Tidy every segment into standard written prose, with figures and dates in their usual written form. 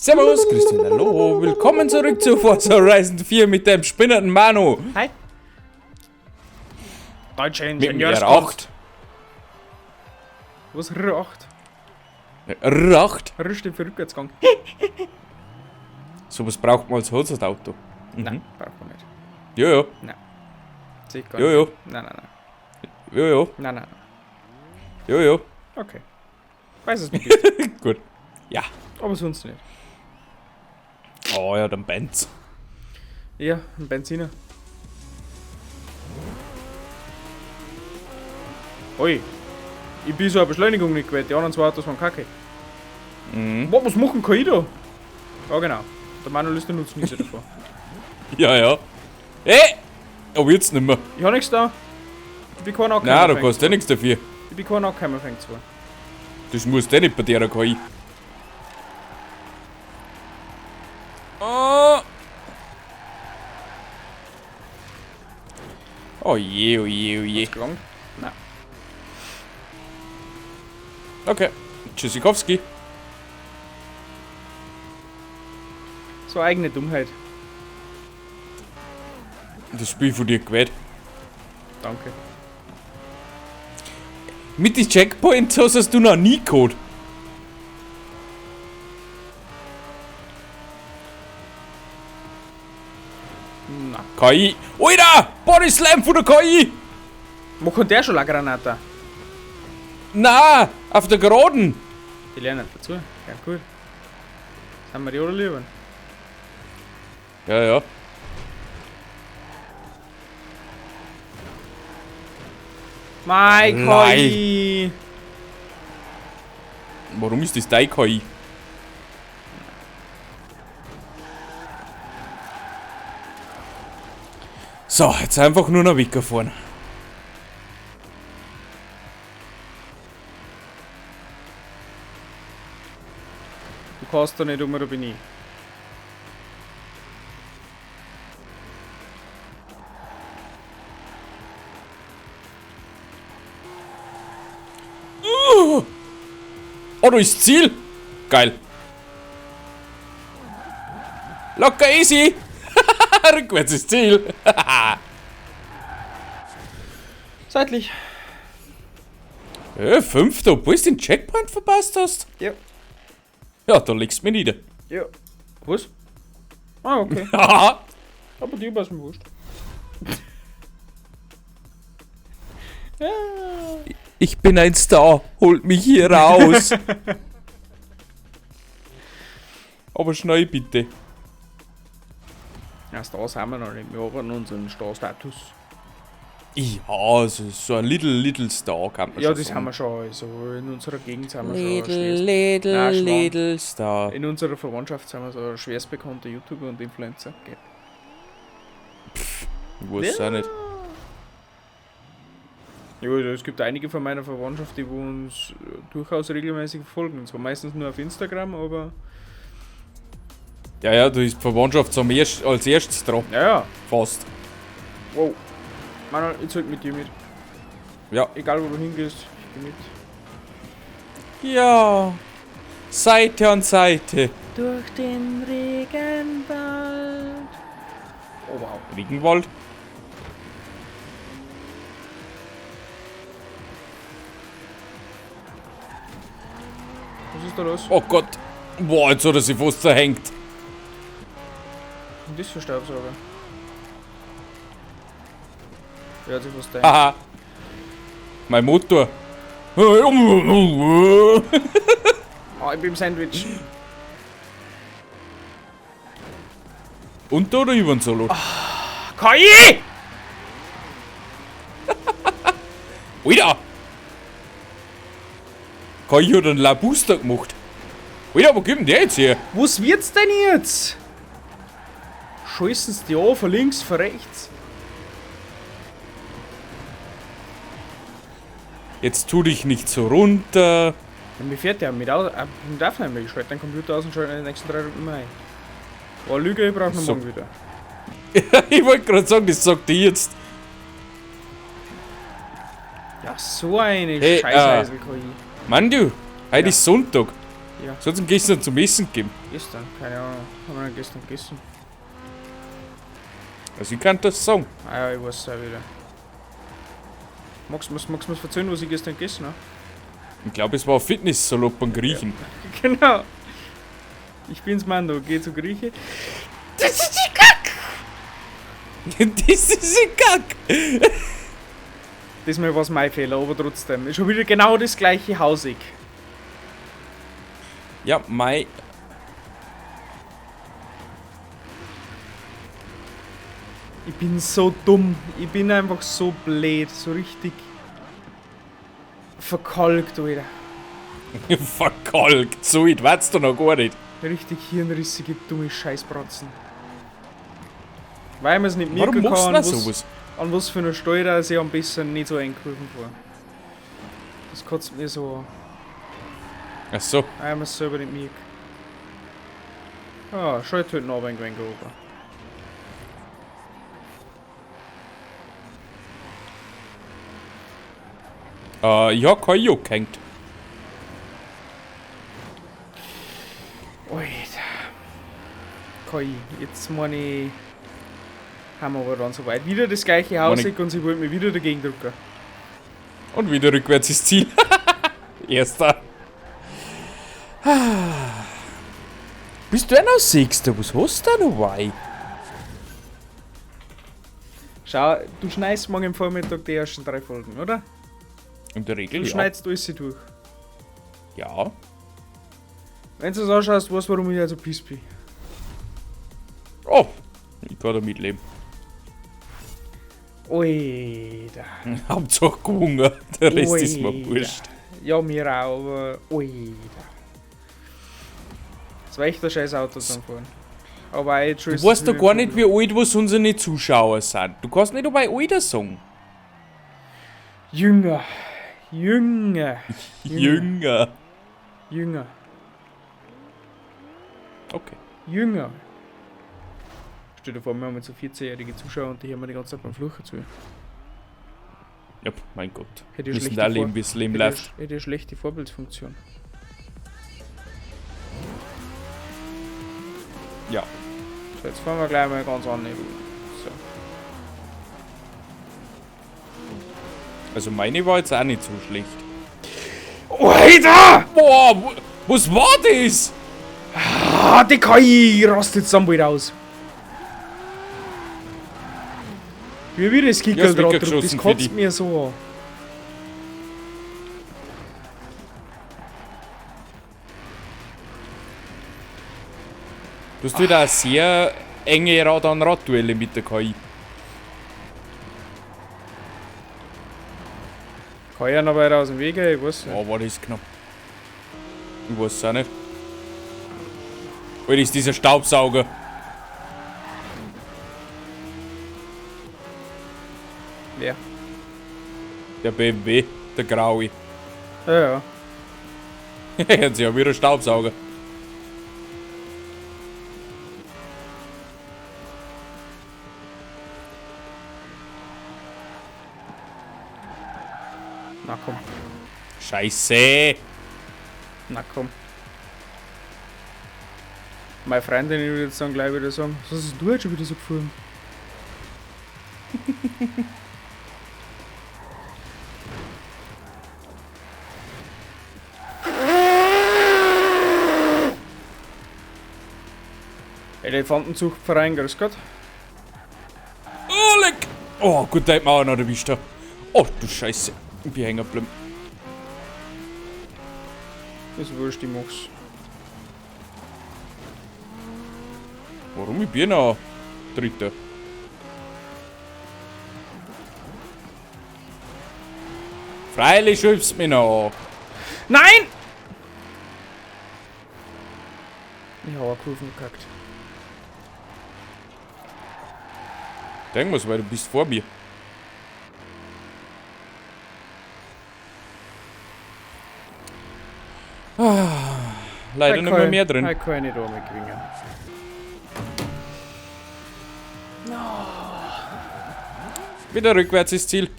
Servus, Christian, hallo, willkommen zurück zu Forza Horizon 4 mit dem spinnenden Manu. Hi. Deutsche Mit dem Ingenieurskunst. R8. Was R8? R8? R steht für Rückwärtsgang. Sowas braucht man als Holzauto. Nein, braucht man nicht. Jojo, Sehe ich gar jojo, nicht. Nein. jojo, Nein. jojo. Okay. Weiß es nicht. Gut. Ja. Aber sonst nicht. Oh ja, dann Benz. Ja, ein Benziner. Ui. Ich bin so eine Beschleunigung nicht gewählt. Die anderen zwei Autos waren kacke. Mhm. Boah, was machen KI da? Ja, genau. Der Manuel ist der Nutznießer davon. Ja. Hey! Aber jetzt nicht mehr. Ich hab nichts da. Ich bin kein Ankämmer. Nein, da kannst du nichts dafür. Ich bin kein Ankämmer, fängt zwar. Das musst du nicht bei der KI. Oh je, oh je, oh je. Gelangt? Nein. Okay. Tschüssikowski. So eigene Dummheit. Das Spiel von dir gewählt. Danke. Mit den Checkpoints hast du noch nie gehabt. Na. KI. Alter! Bodyslam von der KI! Wo kommt der schon eine Granate? Na, auf der Geraden. Die lernen dazu. Ja, gut. Das haben wir die alle lieber. Ja. Mein Nein. KI! Warum ist das dein KI? So, jetzt einfach nur noch weggefahren. Du kannst da nicht um, da bin ich. Oh, da ist das Ziel. Geil. Locker easy. Rückwärts ist Ziel. Seitlich. Fünfter, obwohl du den Checkpoint verpasst hast. Ja. Ja, da legst du mich nieder. Ja. Was? Ah, okay. Haha. Aber die war es mir wurscht. Ja. Ich bin ein Star, holt mich hier raus. Aber schnell bitte. Ja, Stars haben wir noch nicht. Wir haben unseren Star-Status. Ja, also so ein little Star kann man Ja, schon das sagen. haben wir schon. Also in unserer Gegend sind wir schon Little Schwan. Star. In unserer Verwandtschaft sind wir so schwerst bekannte YouTuber und Influencer. Okay. Ich weiß auch nicht. Ja, es gibt einige von meiner Verwandtschaft, die uns durchaus regelmäßig verfolgen. Und zwar meistens nur auf Instagram, aber. Ja, du bist Verwandtschaft als erstes dran. Ja. Fast. Wow. Manuel, ich zeig mit dir mit. Ja. Egal wo du hingehst, ich geh mit. Ja. Seite an Seite. Durch den Regenwald. Oh wow. Regenwald. Was ist da los? Oh Gott. Boah, jetzt hat er sich fast zerhängt. Was ist das für Staubsauger? Wer hat sich was da? Haha. Mein Motor. Ah, ich bin im Sandwich. Und da oder über den Solo? KI! Alter! KI hat einen Labuster gemacht. Alter, wo kommt denn der jetzt her? Was wird's denn jetzt? Scheißen's die an, von links, von rechts. Jetzt tu dich nicht so runter. Ja, mir fährt der mit Aufnahme. Ich schalte den Computer aus und schalte in den nächsten 3 Runden ein. War Lüge, ich brauch noch So. morgen wieder. Ich wollte gerade sagen, das sagt die jetzt. Ja, so eine Hey, Scheiße KI. Mann, du, heute Ja. ist Sonntag. Ja. Was hat's denn gestern zum Essen gegeben? Gestern, keine Ahnung. Haben wir gestern gegessen? Also ich kann das sagen. Ah ja, ich weiß es auch wieder. Magst du mir's erzählen, was ich gestern gegessen habe? Ich glaube, es war ein Fitnesssalat beim Griechen. Genau. Ich bin's Mando, geh zu Grieche. Das ist die Kack! Das ist ein Kack! Diesmal war es mein Fehler, aber trotzdem. Ist schon wieder genau das gleiche Hausig. Ja, Mai. Ich bin so dumm. Ich bin einfach so blöd. So richtig verkalkt, Alter. Verkalkt. So weit war's da noch gar nicht. Richtig hirnrissige, dumme Scheißbratzen. Weil man es nicht Warum merken machst du kann, denn sowas? an was für einer Steuer sie am besten nicht so eingerufen war. Das kotzt mir so an. Ach so. Weil man es selber nicht merkt. Ah, schalt heute noch ein wenig oben. Ich hab kein Juck gehängt. Alter. Kai, jetzt meine ich. Haben wir aber dann soweit. Wieder das gleiche Hausig und sie wollen mich wieder dagegen drücken. Und wieder rückwärts ins Ziel. Erster. Bist du noch Sechster? Was hast du denn noch bei? Schau, du schneidest morgen im Vormittag die ersten 3 Folgen, oder? In der Regel, Du ja. schneidest alles durch. Ja. Wenn du es anschaust, weißt du, warum ich also piss bin. Oh, ich kann damit leben. Alter. Hauptsache gewungen. Der Rest ist mir Alter. wurscht. Ja, mir auch, aber. Alter. Das war echt ein scheiß Auto zum Fahren. Aber auch jetzt schon. Du weißt doch gar nicht, wie alt was unsere Zuschauer sind. Du kannst nicht dabei Alter sagen. Jünger. Jünger. Jünger. Jünger. Okay. Jünger. Stell dir vor, wir haben jetzt so 14-jährige Zuschauer und die hören mir die ganze Zeit beim Fluchen zu. Ja, mein Gott. Hätte Wir ich müssen da leben, wie das Leben läuft. Hätte eine schlechte Vorbildsfunktion. Ja. So, jetzt fahren wir gleich mal ganz an. So. Also meine war jetzt auch nicht so schlecht. Alter! Boah, was war das? Ah, die KI rastet zusammen wieder aus. Wie wieder das Ja, Kickel ist drauf, weggeschossen das für kotzt die. mir so an. Du hast wieder eine sehr enge Rad-an-Rad-Duelle mit der KI. Kann ich noch weiter aus dem Weg gehen? Ich weiß nicht. Oh, war das knapp. Ich weiß es auch nicht. Weil ist dieser Staubsauger. Wer? Der BMW, der graue. Ja, ja. Jetzt ja wieder Staubsauger. Na komm. Scheiße. Na komm. Meine Freundin würde jetzt dann gleich wieder sagen, was hast du jetzt schon wieder so gefahren? Elefantenzuchtverein, grüß Gott. Oh, leck. Oh, gut, da hätten wir auch noch erwischt. Oh, du Scheiße. Ich bin hängen geblieben. Ist wurscht, ich mach's. Warum? Ich bin noch Dritter. Freilich schubst mich noch an. Nein! Ich hab eine Kurven gekackt. Denk mal's, weil du bist vor mir. Leider nicht mehr, mehr drin. Ich kann nicht mehr gewinnen. Wieder rückwärts ins Ziel.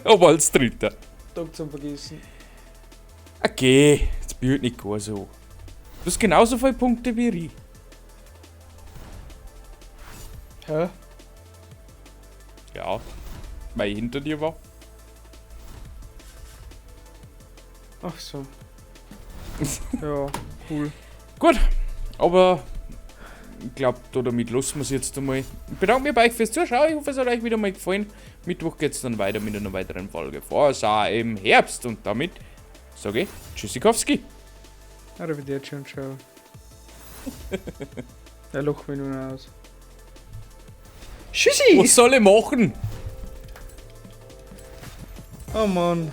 Aber als Dritter. Tag zum Vergessen. Okay, jetzt Ich würde nicht gar so. Du hast genauso viele Punkte wie ich. Hä? Ja. Weil ich hinter dir war. Ach so. Ja, cool. Gut, aber ich glaube, damit lassen wir es jetzt einmal. Ich bedanke mich bei euch fürs Zuschauen. Ich hoffe, es hat euch wieder mal gefallen. Mittwoch geht es dann weiter mit einer weiteren Folge. Vorher im Herbst und damit sage ich Tschüssikowski. Arrivederci und ciao. Der lacht mich nur aus. Tschüssi! Was soll ich machen? Oh Mann.